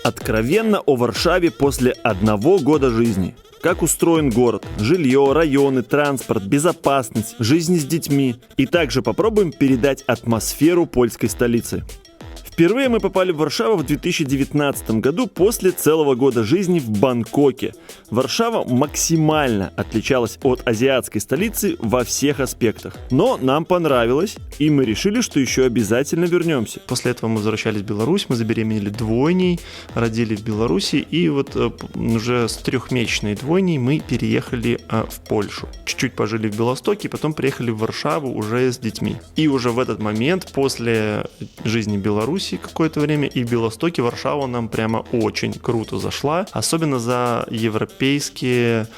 Откровенно о Варшаве после 1 года жизни. Как устроен город, жилье, районы, транспорт, безопасность, жизнь с детьми. И также попробуем передать атмосферу польской столицы. Впервые мы попали в Варшаву в 2019 году после целого года жизни в Бангкоке. Варшава максимально отличалась от азиатской столицы во всех аспектах. Но нам понравилось, и мы решили, что еще обязательно вернемся. После этого мы возвращались в Беларусь, мы забеременели двойней, родили в Беларуси, и вот уже с 3-месячной двойней мы переехали в Польшу. Чуть-чуть пожили в Белостоке, потом приехали в Варшаву уже с детьми. И уже в этот момент, после жизни в Беларуси, какое-то время и в Белостоке, Варшава нам прямо очень круто зашла, особенно за европейские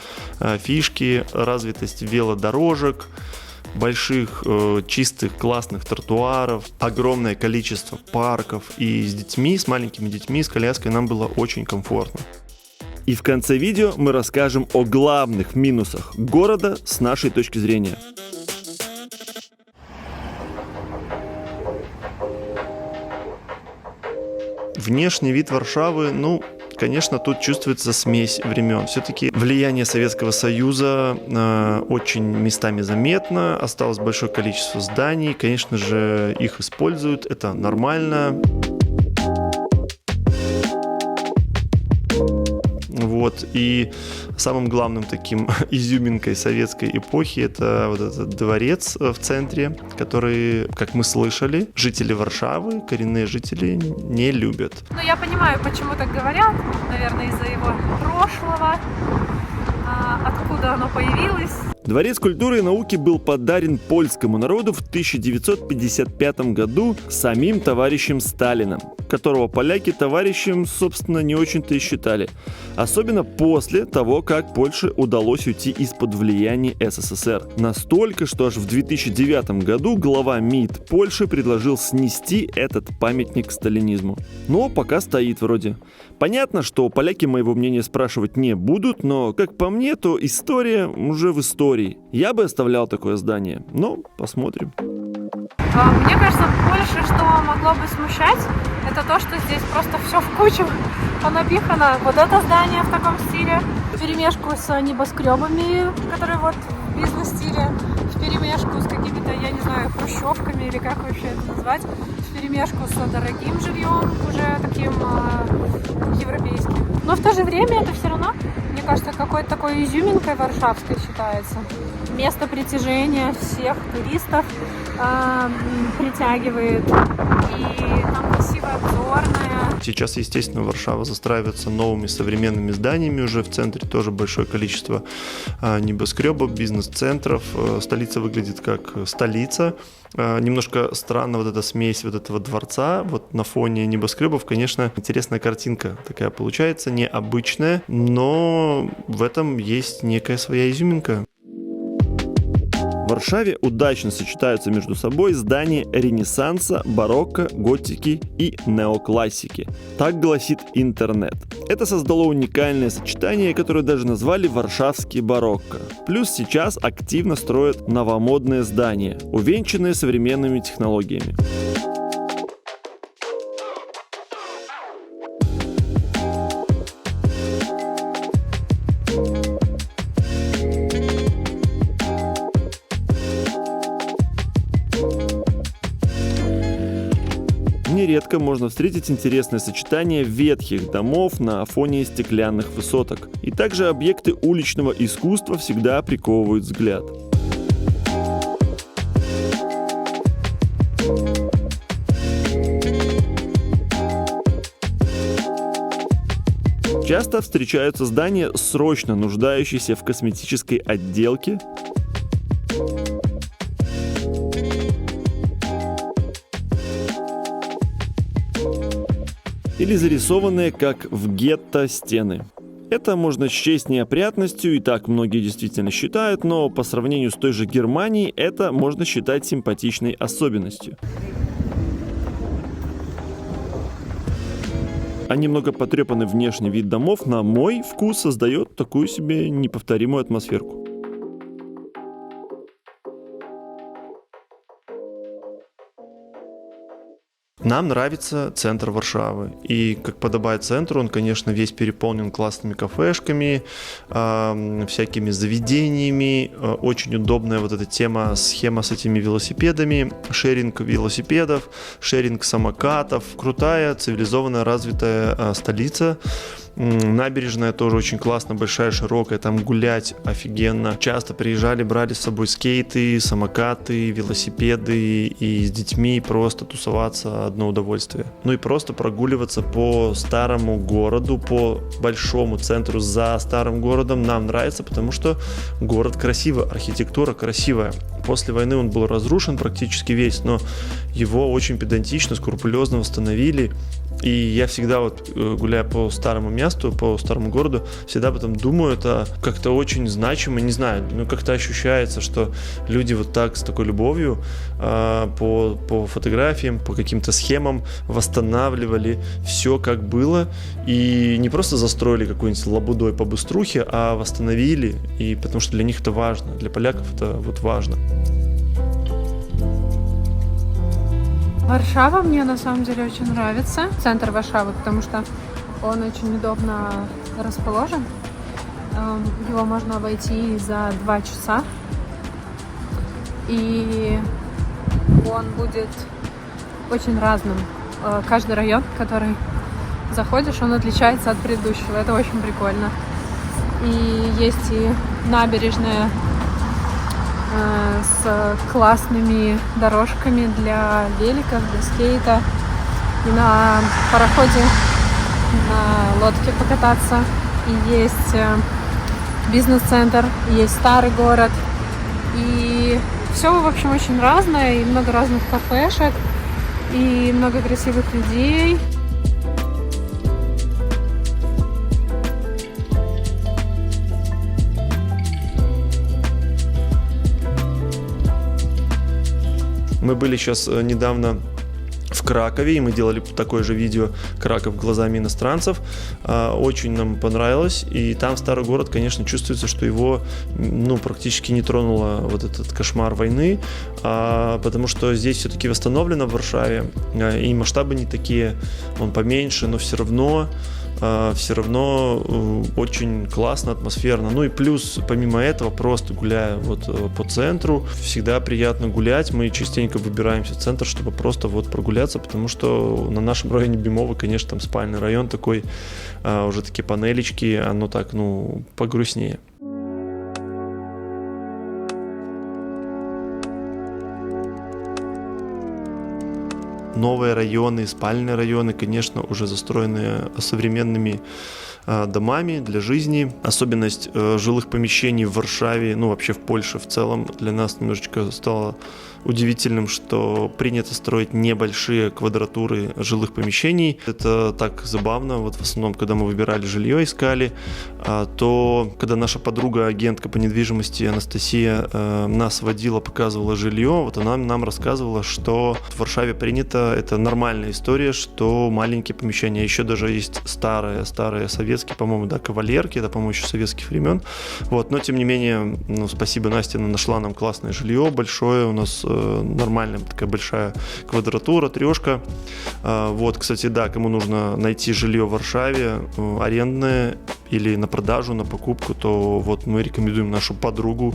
фишки, развитость велодорожек, больших, чистых, классных тротуаров, огромное количество парков, и с детьми, с маленькими детьми, с коляской нам было очень комфортно. И в конце видео мы расскажем о главных минусах города с нашей точки зрения. Внешний вид Варшавы, конечно, тут чувствуется смесь времен. Все-таки влияние Советского Союза очень местами заметно. Осталось большое количество зданий. Конечно же, их используют. Это нормально. Вот. И самым главным таким изюминкой советской эпохи это вот этот дворец в центре, который, как мы слышали, жители Варшавы, коренные жители, не любят. Я понимаю, почему так говорят, наверное, из-за его прошлого, откуда оно появилось. Дворец культуры и науки был подарен польскому народу в 1955 году самим товарищем Сталиным, которого поляки товарищем, собственно, не очень-то и считали. Особенно после того, как Польше удалось уйти из-под влияния СССР. Настолько, что аж в 2009 году глава МИД Польши предложил снести этот памятник сталинизму. Но пока стоит вроде. Понятно, что поляки моего мнения спрашивать не будут, но, как по мне, то история уже в истории. Я бы оставлял такое здание, но посмотрим. Мне кажется, больше, что могло бы смущать, это то, что здесь просто все в кучу понапихано. Вот это здание в таком стиле, вперемешку с небоскребами, которые вот в бизнес-стиле, вперемешку с какими-то, я не знаю, хрущевками или как вообще это назвать, вперемешку с дорогим жильем, уже таким европейским. Но в то же время это все равно, мне кажется, какой-то такой изюминкой варшавской считается. Место притяжения всех туристов притягивает, и там красивая обзорная. Сейчас, естественно, Варшава застраивается новыми современными зданиями, уже в центре тоже большое количество небоскребов, бизнес-центров. Столица выглядит как столица. Немножко странно вот эта смесь вот этого дворца, вот на фоне небоскребов, конечно, интересная картинка такая получается, необычная, но в этом есть некая своя изюминка. В Варшаве удачно сочетаются между собой здания Ренессанса, барокко, готики и неоклассики. Так гласит интернет. Это создало уникальное сочетание, которое даже назвали варшавский барокко. Плюс сейчас активно строят новомодные здания, увенчанные современными технологиями. Нередко можно встретить интересное сочетание ветхих домов на фоне стеклянных высоток. И также объекты уличного искусства всегда приковывают взгляд. Часто встречаются здания, срочно нуждающиеся в косметической отделке, или зарисованные, как в гетто, стены. Это можно счесть неопрятностью, и так многие действительно считают, но по сравнению с той же Германией это можно считать симпатичной особенностью. А немного потрепанный внешний вид домов, на мой вкус, создает такую себе неповторимую атмосферку. Нам нравится центр Варшавы. И, как подобает центру, он, конечно, весь переполнен классными кафешками, всякими заведениями. Очень удобная вот эта схема с этими велосипедами, шеринг велосипедов, шеринг самокатов. Крутая, цивилизованная, развитая столица. Набережная тоже очень классно, большая, широкая, там гулять офигенно. Часто приезжали, брали с собой скейты, самокаты, велосипеды, и с детьми просто тусоваться одно удовольствие. Ну и просто прогуливаться по старому городу, по большому центру за старым городом нам нравится, потому что город красивый, архитектура красивая. После войны он был разрушен практически весь, но его очень педантично, скрупулезно восстановили. И я всегда вот, гуляя по старому месту, по старому городу, всегда об этом думаю, это как-то очень значимо, не знаю, ну как-то ощущается, что люди вот так, с такой любовью по фотографиям, по каким-то схемам восстанавливали все, как было, и не просто застроили какой-нибудь лабудой по быструхе, а восстановили, и потому что для них это важно, для поляков это вот важно. Варшава мне на самом деле очень нравится. Центр Варшавы, потому что он очень удобно расположен. Его можно обойти за 2 часа. И он будет очень разным. Каждый район, в который заходишь, он отличается от предыдущего. Это очень прикольно. И есть и набережная с классными дорожками для великов, для скейта. И на пароходе, на лодке покататься. И есть бизнес-центр, и есть старый город. И все, в общем, очень разное. И много разных кафешек, и много красивых людей. Мы были сейчас недавно в Кракове, и мы делали такое же видео «Краков глазами иностранцев». Очень нам понравилось, и там старый город, конечно, чувствуется, что его практически не тронуло вот этот кошмар войны, потому что здесь все-таки восстановлено в Варшаве, и масштабы не такие, он поменьше, но все равно очень классно, атмосферно. Ну и плюс, помимо этого, просто гуляя вот по центру, всегда приятно гулять. Мы частенько выбираемся в центр, чтобы просто вот прогуляться, потому что на нашем районе Бимовы, конечно, там спальный район такой, уже такие панелечки, оно так, погрустнее. Новые районы, спальные районы, конечно, уже застроены современными домами для жизни. Особенность жилых помещений в Варшаве, вообще в Польше в целом, для нас немножечко стало удивительным, что принято строить небольшие квадратуры жилых помещений. Это так забавно. Вот в основном, когда мы выбирали жилье, искали, то когда наша подруга, агентка по недвижимости Анастасия, нас водила, показывала жилье, вот она нам рассказывала, что в Варшаве принято, это нормальная история, что маленькие помещения, еще даже есть старые советские, по-моему, кавалерки, это, по-моему, еще советских времен. Вот, но тем не менее, спасибо, Настя, она нашла нам классное жилье, большое, у нас нормальная такая большая квадратура, трешка. Вот, кстати, кому нужно найти жилье в Варшаве, арендное или на продажу, на покупку, то вот мы рекомендуем нашу подругу,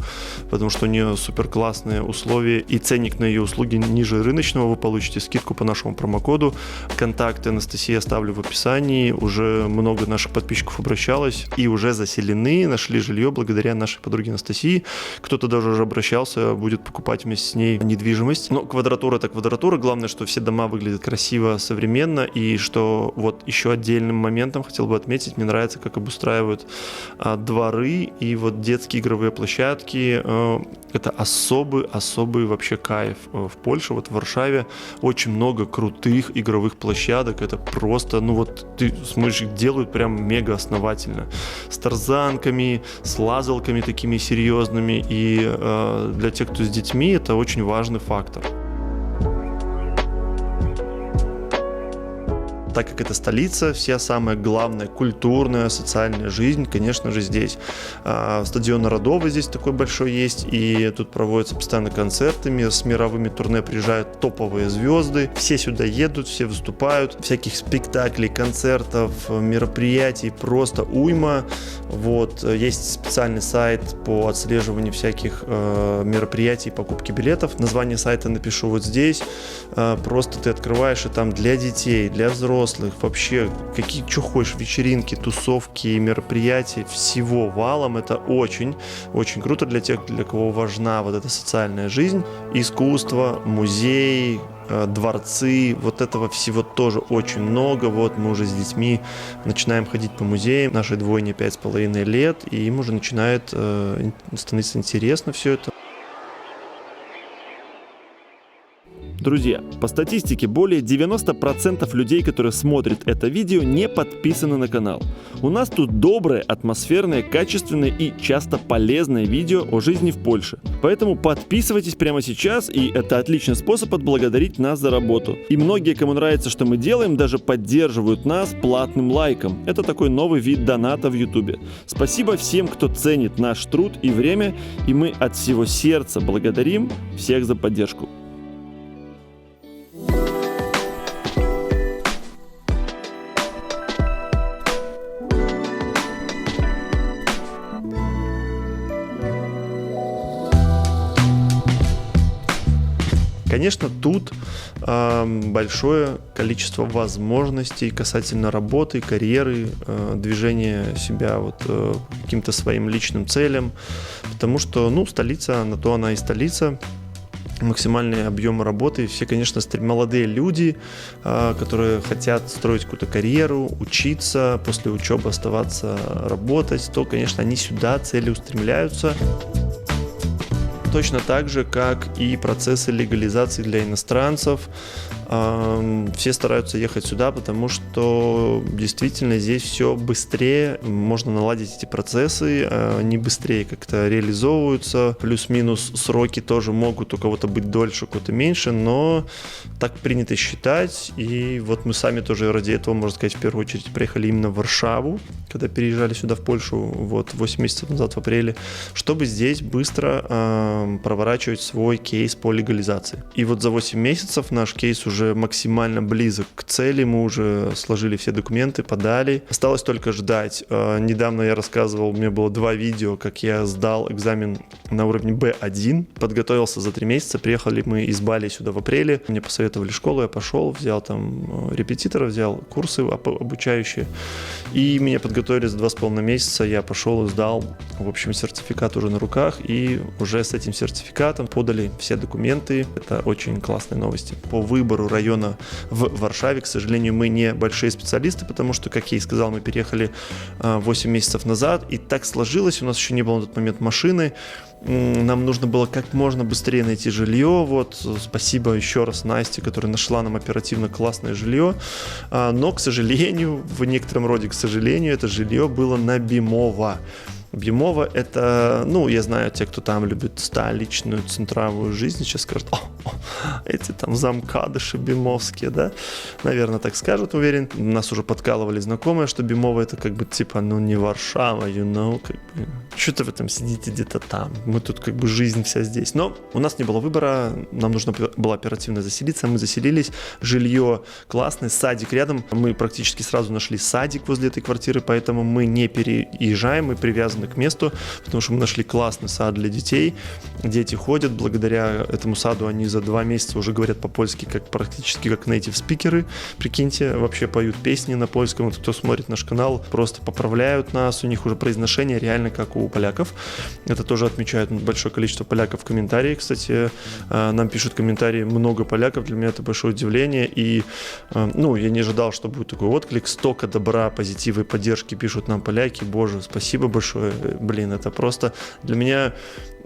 потому что у нее супер классные условия и ценник на ее услуги ниже рыночного. Вы получите скидку по нашему промокоду. Контакты Анастасии оставлю в описании. Уже много наших подписчиков обращалось и уже заселены, нашли жилье благодаря нашей подруге Анастасии. Кто-то даже уже обращался, будет покупать вместе с ней недвижимость. Но квадратура — это квадратура. Главное, что все дома выглядят красиво, современно, и что вот еще отдельным моментом хотел бы отметить, мне нравится, как обустраивают дворы и вот детские игровые площадки. Это особый вообще кайф. В Польше, вот в Варшаве очень много крутых игровых площадок. Это просто, ты смотришь, их делают прям мега основательно. С тарзанками, с лазалками такими серьезными. И для тех, кто с детьми, это очень важный фактор. так как это столица, вся самая главная культурная, социальная жизнь, конечно же, здесь. Стадион Народовый здесь такой большой есть, и тут проводятся постоянно концерты, с мировыми турне приезжают топовые звезды, все сюда едут, все выступают, всяких спектаклей, концертов, мероприятий просто уйма. Вот, есть специальный сайт по отслеживанию всяких мероприятий, покупки билетов. Название сайта напишу вот здесь. Просто ты открываешь, и там для детей, для взрослых, вообще какие что хочешь, вечеринки, тусовки, мероприятия, всего валом. Это очень, очень круто для тех, для кого важна вот эта социальная жизнь, искусство, музей, дворцы, вот этого всего тоже очень много. Вот мы уже с детьми начинаем ходить по музеям, нашей двойне 5,5 лет, и им уже начинает становиться интересно все это. Друзья, по статистике, более 90% людей, которые смотрят это видео, не подписаны на канал. У нас тут доброе, атмосферное, качественное и часто полезное видео о жизни в Польше. Поэтому подписывайтесь прямо сейчас, и это отличный способ отблагодарить нас за работу. И многие, кому нравится, что мы делаем, даже поддерживают нас платным лайком. Это такой новый вид доната в YouTube. Спасибо всем, кто ценит наш труд и время, и мы от всего сердца благодарим всех за поддержку. Конечно, тут большое количество возможностей касательно работы, карьеры, движения себя вот, каким-то своим личным целям, потому что, ну, столица, на то она и столица. Максимальные объемы работы. Все, конечно, молодые люди, которые хотят строить какую-то карьеру, учиться, после учебы оставаться работать, то, конечно, они сюда целеустремляются. Точно так же, как и процессы легализации для иностранцев. Все стараются ехать сюда, потому что действительно здесь все быстрее, можно наладить эти процессы, они быстрее как-то реализовываются, плюс-минус сроки тоже могут у кого-то быть дольше, у кого-то меньше, но так принято считать, и вот мы сами тоже ради этого, можно сказать, в первую очередь приехали именно в Варшаву, когда переезжали сюда в Польшу, вот 8 месяцев назад в апреле, чтобы здесь быстро проворачивать свой кейс по легализации. И вот за 8 месяцев наш кейс уже максимально близок к цели, мы уже сложили все документы, подали. Осталось только ждать. Недавно я рассказывал, у меня было 2 видео, как я сдал экзамен на уровне B1, подготовился за 3 месяца, приехали мы из Бали сюда в апреле, мне посоветовали школу, я пошел, взял там репетитора, взял курсы обучающие, и меня подготовили за 2,5 месяца, я пошел и сдал, в общем, сертификат уже на руках, и уже с этим сертификатом подали все документы. Это очень классные новости. По выбору района в Варшаве, к сожалению, мы не большие специалисты, потому что, как я и сказал, мы переехали 8 месяцев назад, и так сложилось, у нас еще не было на тот момент машины, нам нужно было как можно быстрее найти жилье. Вот, спасибо еще раз Насте, которая нашла нам оперативно классное жилье. Но, к сожалению, в некотором роде, к сожалению, это жилье было на Бимово. Бимово — это, ну, я знаю, те, кто там любит столичную центровую жизнь, сейчас скажут: эти там замкадыши бимовские, да? Наверное, так скажут, уверен. Нас уже подкалывали знакомые, что Бимово — это как бы типа, ну, не Варшава, как бы. Что-то вы там сидите где-то там. Мы тут как бы жизнь вся здесь. Но у нас не было выбора, нам нужно было оперативно заселиться, мы заселились. Жилье классное, садик рядом. Мы практически сразу нашли садик возле этой квартиры, поэтому мы не переезжаем, мы привязаны к месту, потому что мы нашли классный сад для детей. Дети ходят, благодаря этому саду они за 2 месяца уже говорят по-польски практически как native спикеры. Прикиньте, вообще поют песни на польском. Вот кто смотрит наш канал, просто поправляют нас, у них уже произношение реально как у поляков. Это тоже отмечают большое количество поляков в комментарии. Кстати, нам пишут комментарии много поляков, для меня это большое удивление. И, ну, я не ожидал, что будет такой отклик. Столько добра, позитива и поддержки пишут нам поляки. Боже, спасибо большое. Блин, это просто для меня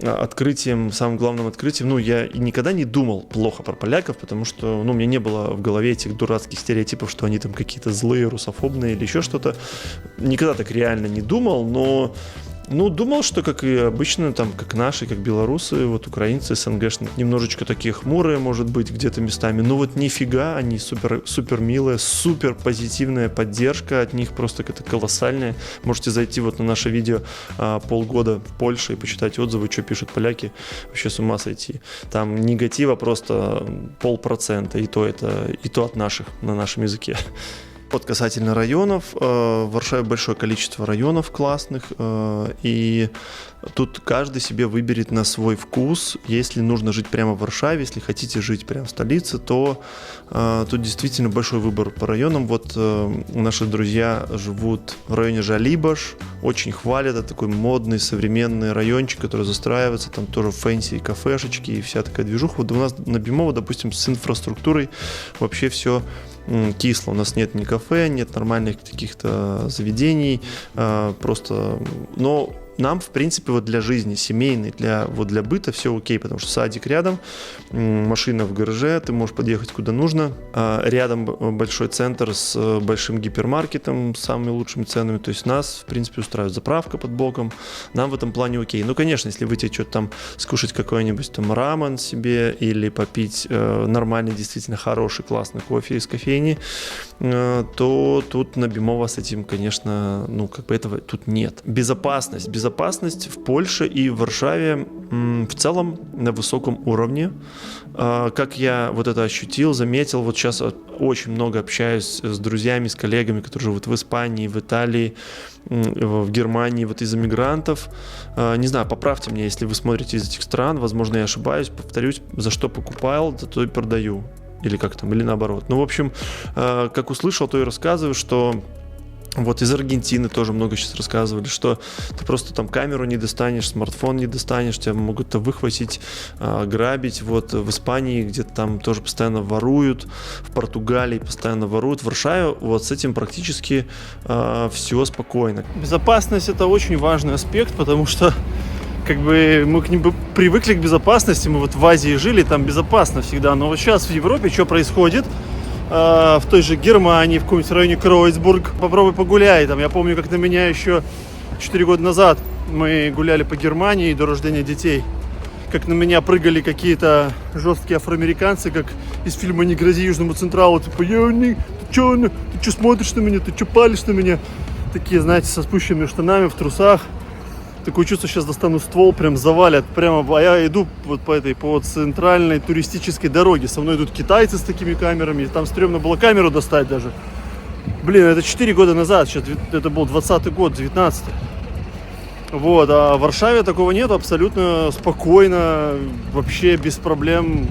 открытием, самым главным открытием. Ну, я никогда не думал плохо про поляков, потому что, ну, у меня не было в голове этих дурацких стереотипов, что они там какие-то злые, русофобные или еще что-то. Никогда так реально не думал, но Ну, думал, что, как и обычно, там, как наши, как белорусы, вот украинцы, СНГшные, немножечко такие хмурые, может быть, где-то местами. Но вот нифига, они супер милые, супер позитивная поддержка от них просто это колоссальная. Можете зайти вот на наше видео полгода в Польше и почитать отзывы, что пишут поляки. Вообще с ума сойти. Там негатива просто 0,5%, и то от наших, на нашем языке. Вот касательно районов, в Варшаве большое количество районов классных, и тут каждый себе выберет на свой вкус. Если нужно жить прямо в Варшаве, если хотите жить прямо в столице, то тут действительно большой выбор по районам. Вот наши друзья живут в районе Жалибаш, очень хвалят, это такой модный современный райончик, который застраивается, там тоже фэнси, кафешечки и вся такая движуха. Вот у нас на Бимово, допустим, с инфраструктурой вообще все кисло. У нас нет ни кафе, нет нормальных каких-то заведений, просто, но нам, в принципе, вот для жизни семейной, для быта все окей, потому что садик рядом, машина в гараже, ты можешь подъехать куда нужно, рядом большой центр с большим гипермаркетом, с самыми лучшими ценами, то есть нас, в принципе, устраивает заправка под боком, нам в этом плане окей. Ну, конечно, если выйти что-то там, скушать какой-нибудь там рамен себе или попить нормальный, действительно хороший, классный кофе из кофейни, то тут на Бимово с этим, конечно, ну, как бы этого тут нет. Безопасность в Польше и в Варшаве в целом на высоком уровне. Как я вот это ощутил, заметил, вот сейчас очень много общаюсь с друзьями, с коллегами, которые живут в Испании, в Италии, в Германии, вот из иммигрантов. Не знаю, поправьте меня, если вы смотрите из этих стран, возможно, я ошибаюсь, повторюсь, за что покупал, за то и продаю. Или как там, или наоборот. Ну, в общем, как услышал, то и рассказываю, что вот из Аргентины тоже много сейчас рассказывали, что ты просто там камеру не достанешь, смартфон не достанешь, тебя могут выхватить, грабить. Вот в Испании где-то там тоже постоянно воруют, в Португалии постоянно воруют, в Варшаве вот с этим практически все спокойно. Безопасность — это очень важный аспект, потому что как бы мы к ним привыкли к безопасности, мы вот в Азии жили, там безопасно всегда, но вот сейчас в Европе что происходит? В той же Германии, в каком-нибудь районе Кройцбург, попробуй погуляй там. Я помню, как на меня еще 4 года назад мы гуляли по Германии до рождения детей, как на меня прыгали какие-то жесткие афроамериканцы, как из фильма «Не грози Южному Централу», типа ты чё смотришь на меня, ты чё палишь на меня, такие, знаете, со спущенными штанами, в трусах. Такое чувство, сейчас достану ствол, прям завалят, прямо, а я иду вот по центральной туристической дороге, со мной идут китайцы с такими камерами, там стрёмно было камеру достать даже. Блин, это 4 года назад, сейчас это был 20-й год, 19-й. Вот, а в Варшаве такого нет, абсолютно спокойно, вообще без проблем,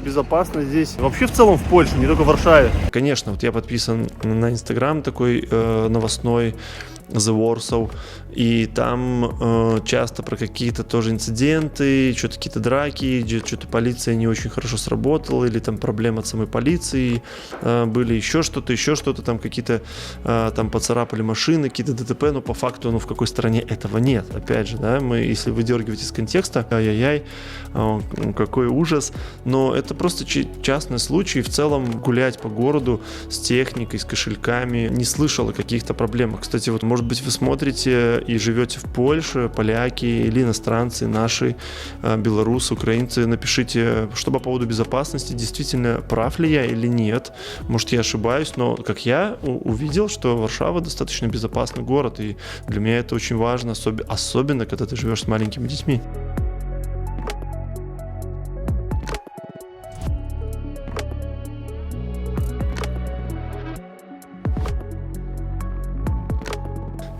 безопасно здесь. Вообще в целом в Польше, не только в Варшаве. Конечно, вот я подписан на Инстаграм такой новостной, The Warsaw, и там часто про какие-то тоже инциденты, что-то какие-то драки, что-то полиция не очень хорошо сработала, или там проблемы от самой полиции были, еще что-то, там какие-то там поцарапали машины, какие-то ДТП, но по факту, в какой стране этого нет. Опять же, да, мы, если выдергивать из контекста, ай-яй-яй, какой ужас, но это просто частный случай, в целом гулять по городу с техникой, с кошельками, не слышал о каких-то проблемах. Кстати, вот, может быть, вы смотрите и живете в Польше, поляки или иностранцы, наши, белорусы, украинцы, напишите, что по поводу безопасности, действительно, прав ли я или нет. Может, я ошибаюсь, но как я увидел, что Варшава достаточно безопасный город, и для меня это очень важно, особенно когда ты живешь с маленькими детьми.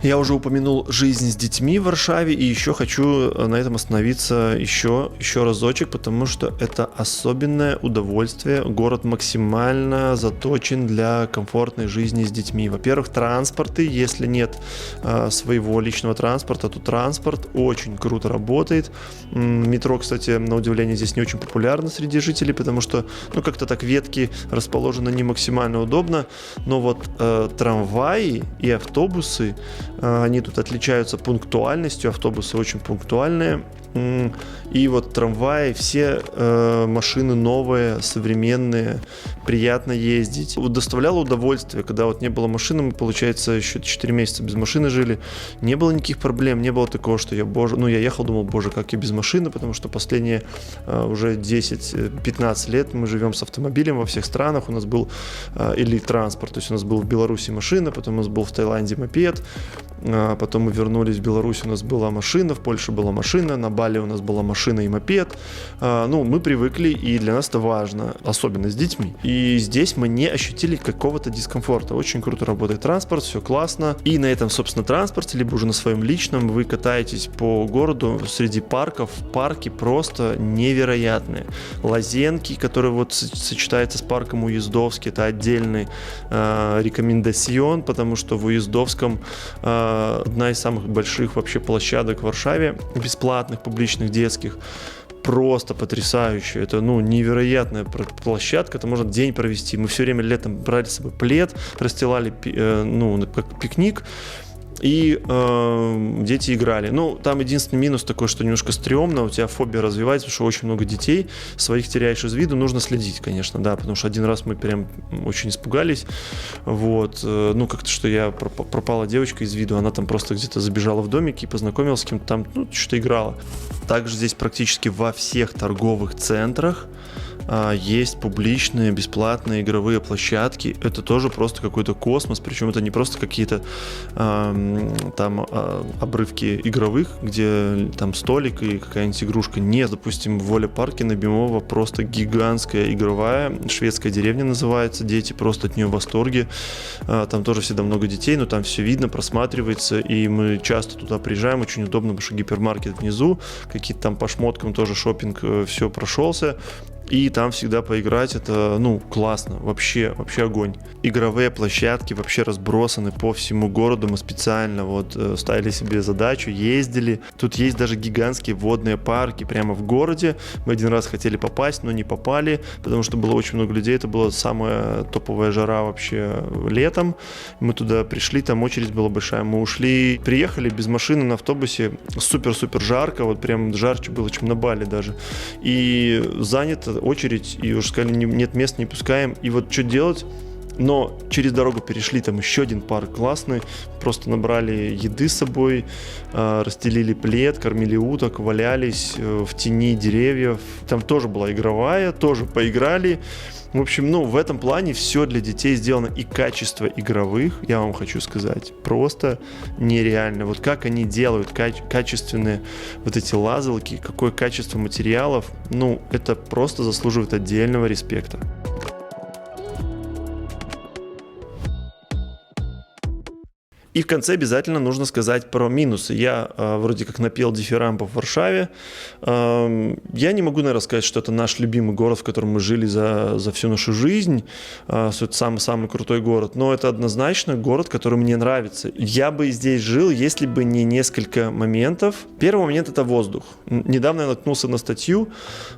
Я уже упомянул жизнь с детьми в Варшаве, и еще хочу на этом остановиться еще разочек, потому что это особенное удовольствие. Город максимально заточен для комфортной жизни с детьми. Во-первых, транспорты. Если нет своего личного транспорта, то транспорт очень круто работает. Метро, кстати, на удивление, здесь не очень популярно среди жителей, потому что, как-то так ветки расположены не максимально удобно. Но вот трамваи и автобусы Они тут отличаются пунктуальностью, автобусы очень пунктуальные. И вот трамваи, все машины новые, современные, приятно ездить. Вот доставляло удовольствие, когда вот не было машины, мы, получается, еще 4 месяца без машины жили, не было никаких проблем, не было такого, что я ехал, думал, боже, как я без машины, потому что последние уже 10-15 лет мы живем с автомобилем во всех странах, у нас был или транспорт, то есть у нас был в Беларуси машина, потом у нас был в Таиланде мопед, потом мы вернулись в Беларусь, у нас была машина, в Польше была машина, на Бали у нас была машина и мопед. Мы привыкли, и для нас это важно, особенно с детьми. И здесь мы не ощутили какого-то дискомфорта. Очень круто работает транспорт, все классно. И на этом, собственно, транспорте, либо уже на своем личном, вы катаетесь по городу среди парков. Парки просто невероятные. Лазенки, которые вот сочетаются с парком Уездовский, это отдельный рекомендацион, потому что в Уездовском одна из самых больших вообще площадок в Варшаве, бесплатных, публичных, детских. Просто потрясающе. Это, невероятная площадка. Это можно день провести. Мы все время летом брали с собой плед, расстилали, как пикник. И дети играли. Там единственный минус такой, что немножко стрёмно, у тебя фобия развивается, потому что очень много детей, своих теряешь из виду, нужно следить, конечно, да, потому что один раз мы прям очень испугались, вот, как-то, что пропала девочка из виду, она там просто где-то забежала в домик и познакомилась с кем-то там, что-то играла. Также здесь практически во всех торговых центрах есть публичные, бесплатные игровые площадки. Это тоже просто какой-то космос, причем это не просто какие-то обрывки игровых, где там столик и какая-нибудь игрушка. Нет, допустим, в Воля-парке на Бимово просто гигантская игровая, шведская деревня называется, дети просто от нее в восторге. Там тоже всегда много детей, но там все видно, просматривается, и мы часто туда приезжаем, очень удобно, потому что гипермаркет внизу, какие-то там по шмоткам тоже шопинг, все прошелся. И там всегда поиграть, это, классно, вообще огонь. Игровые площадки вообще разбросаны по всему городу, мы специально ставили себе задачу, ездили. Тут есть даже гигантские водные парки прямо в городе. Мы один раз хотели попасть, но не попали, потому что было очень много людей, это была самая топовая жара вообще летом. Мы туда пришли, там очередь была большая, мы ушли, приехали без машины на автобусе, супер-супер жарко, прям жарче было, чем на Бали даже. И занято очередь, и уже сказали, нет мест, не пускаем. И что делать? Но через дорогу перешли, там еще один парк классный, просто набрали еды с собой, расстелили плед, кормили уток, валялись в тени деревьев. Там тоже была игровая, тоже поиграли. В общем, в этом плане все для детей сделано, и качество игровых, я вам хочу сказать, просто нереально. Как они делают качественные эти лазалки, какое качество материалов, это просто заслуживает отдельного респекта. И в конце обязательно нужно сказать про минусы. Я вроде как напел дифирамбов в Варшаве. Я не могу, наверное, сказать, что это наш любимый город, в котором мы жили за всю нашу жизнь, что это самый-самый крутой город. Но это однозначно город, который мне нравится. Я бы здесь жил, если бы не несколько моментов. Первый момент – это воздух. Недавно я наткнулся на статью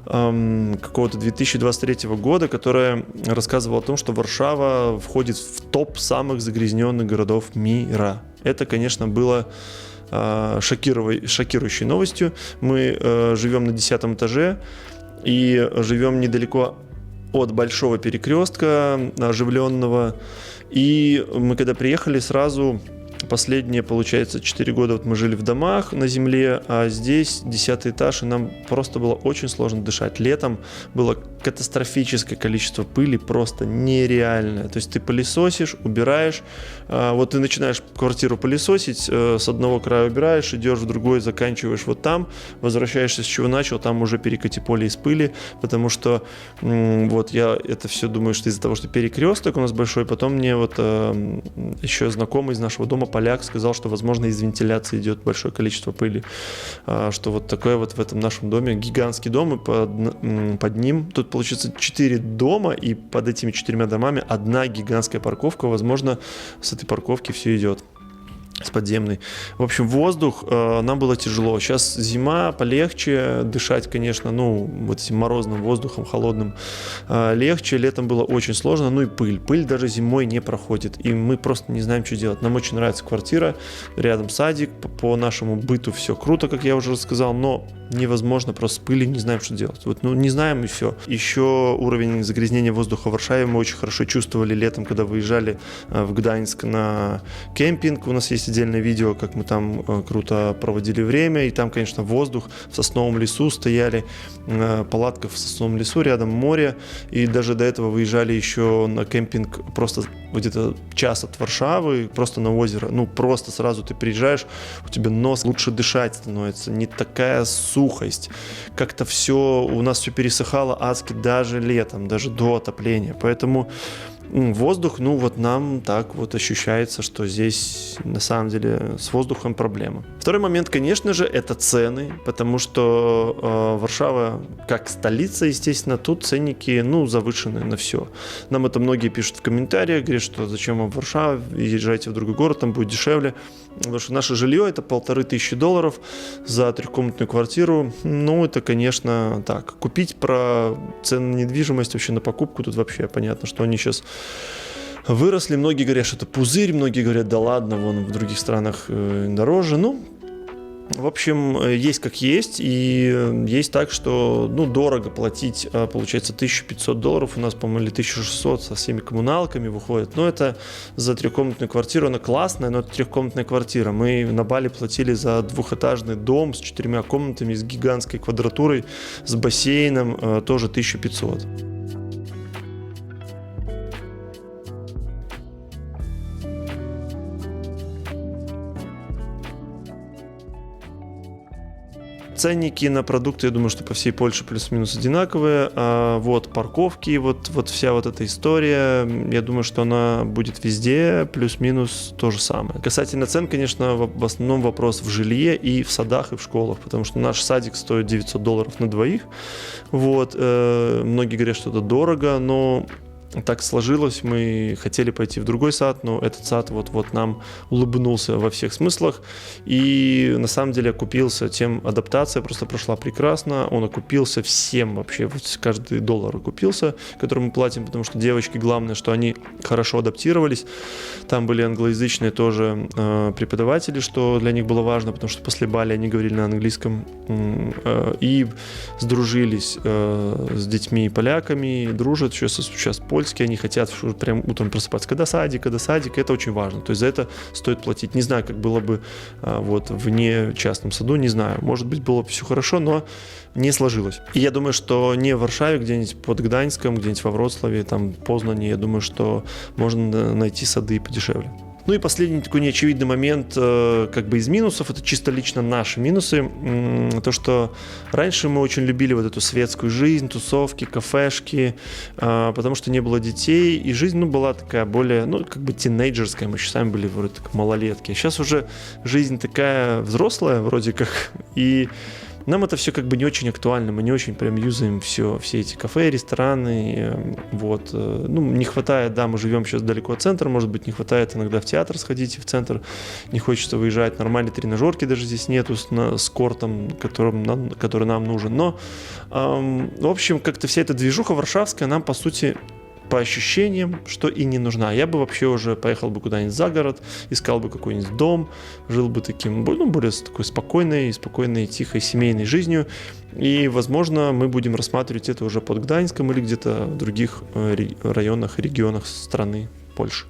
какого-то 2023 года, которая рассказывала о том, что Варшава входит в топ самых загрязненных городов мира. Это, конечно, было шокирующей новостью. Мы живем на 10 этаже и живем недалеко от большого перекрестка оживленного. И мы когда приехали, сразу последние, получается, 4 года мы жили в домах на земле, а здесь 10 этаж, и нам просто было очень сложно дышать. Летом было катастрофическое количество пыли, просто нереальное. То есть ты пылесосишь, убираешь, ты начинаешь квартиру пылесосить, с одного края убираешь, идешь в другой, заканчиваешь там, возвращаешься с чего начал, там уже перекати поле из пыли, потому что я это все думаю, что из-за того, что перекресток у нас большой, потом мне еще знакомый из нашего дома, поляк, сказал, что, возможно, из вентиляции идет большое количество пыли, что такое в этом нашем доме, гигантский дом, и под ним, тут получится 4 дома, и под этими 4 домами одна гигантская парковка, возможно, с этой парковки все идет. подземный. В общем, воздух нам было тяжело. Сейчас зима, полегче дышать, конечно, ну, вот этим морозным воздухом, холодным легче. Летом было очень сложно, ну и пыль. Пыль даже зимой не проходит, и мы просто не знаем, что делать. Нам очень нравится квартира, рядом садик, по нашему быту все круто, как я уже рассказал, но невозможно просто с пылью, не знаем, что делать. Вот, ну, не знаем, и все. Еще уровень загрязнения воздуха в Варшаве мы очень хорошо чувствовали летом, когда выезжали в Гданьск на кемпинг. У нас есть отдельное видео, как мы там круто проводили время, и там, конечно, воздух, в сосновом лесу стояли, палатка в сосновом лесу, рядом море, и даже до этого выезжали еще на кемпинг просто где-то час от Варшавы, просто на озеро, ну, просто сразу ты приезжаешь, у тебя нос лучше дышать становится, не такая сухость, как-то все, у нас все пересыхало адски даже летом, даже до отопления, поэтому воздух, ну вот нам так вот ощущается, что здесь на самом деле с воздухом проблема. Второй момент, конечно же, это цены, потому что Варшава как столица, естественно, тут ценники, ну, завышены на все. Нам это многие пишут в комментариях, говорят, что зачем вам Варшава, езжайте в другой город, там будет дешевле. Потому что наше жилье это $1500 за трехкомнатную квартиру. Ну, это, конечно, так. Купить про цены на недвижимость вообще на покупку, тут вообще понятно, что они сейчас выросли. Многие говорят, что это пузырь, многие говорят, да ладно, вон в других странах дороже. Ну, в общем, есть как есть, и есть так, что, ну, дорого платить, получается, $1500, у нас, по-моему, или 1600 со всеми коммуналками выходит, но это за трехкомнатную квартиру, она классная, но это трехкомнатная квартира, мы на Бали платили за двухэтажный дом с 4 комнатами, с гигантской квадратурой, с бассейном, тоже 1500. Ценники на продукты, я думаю, что по всей Польше плюс-минус одинаковые. Вот парковки, вот вся вот эта история, я думаю, что она будет везде плюс-минус то же самое. Касательно цен, конечно, в основном вопрос в жилье и в садах, и в школах, потому что наш садик стоит $900 на двоих. Вот. Многие говорят, что это дорого, но так сложилось, мы хотели пойти в другой сад, но этот сад вот нам улыбнулся во всех смыслах, и на самом деле окупился тем, адаптация просто прошла прекрасно, он окупился всем вообще, вот каждый доллар окупился, который мы платим, потому что девочки, главное, что они хорошо адаптировались, там были англоязычные тоже преподаватели, что для них было важно, потому что после Бали они говорили на английском, и сдружились с детьми поляками, дружат, сейчас польские, они хотят прям утром просыпаться, когда садик, это очень важно, то есть за это стоит платить. Не знаю, как было бы вот вне частном саду, не знаю, может быть, было бы все хорошо, но не сложилось. И я думаю, что не в Варшаве, где-нибудь под Гданьском, где-нибудь во Вроцлаве, там Познане, я думаю, что можно найти сады подешевле. Ну и последний такой неочевидный момент как бы из минусов, это чисто лично наши минусы, то, что раньше мы очень любили вот эту светскую жизнь, тусовки, кафешки, потому что не было детей, и жизнь, ну, была такая более, ну, как бы тинейджерская, мы еще сами были вроде как малолетки, а сейчас уже жизнь такая взрослая вроде как, и нам это все как бы не очень актуально, мы не очень прям юзаем все эти кафе, рестораны, вот. Ну, не хватает, да, мы живем сейчас далеко от центра, может быть, не хватает иногда в театр сходить, в центр не хочется выезжать, нормальной тренажерки даже здесь нету с кортом, который нам нужен, но, в общем, как-то вся эта движуха варшавская нам, по сути, по ощущениям, что и не нужна. Я бы вообще уже поехал бы куда-нибудь за город, искал бы какой-нибудь дом, жил бы таким, ну, более такой спокойной, тихой, семейной жизнью. И, возможно, мы будем рассматривать это уже под Гданьском или где-то в других районах, регионах страны Польши.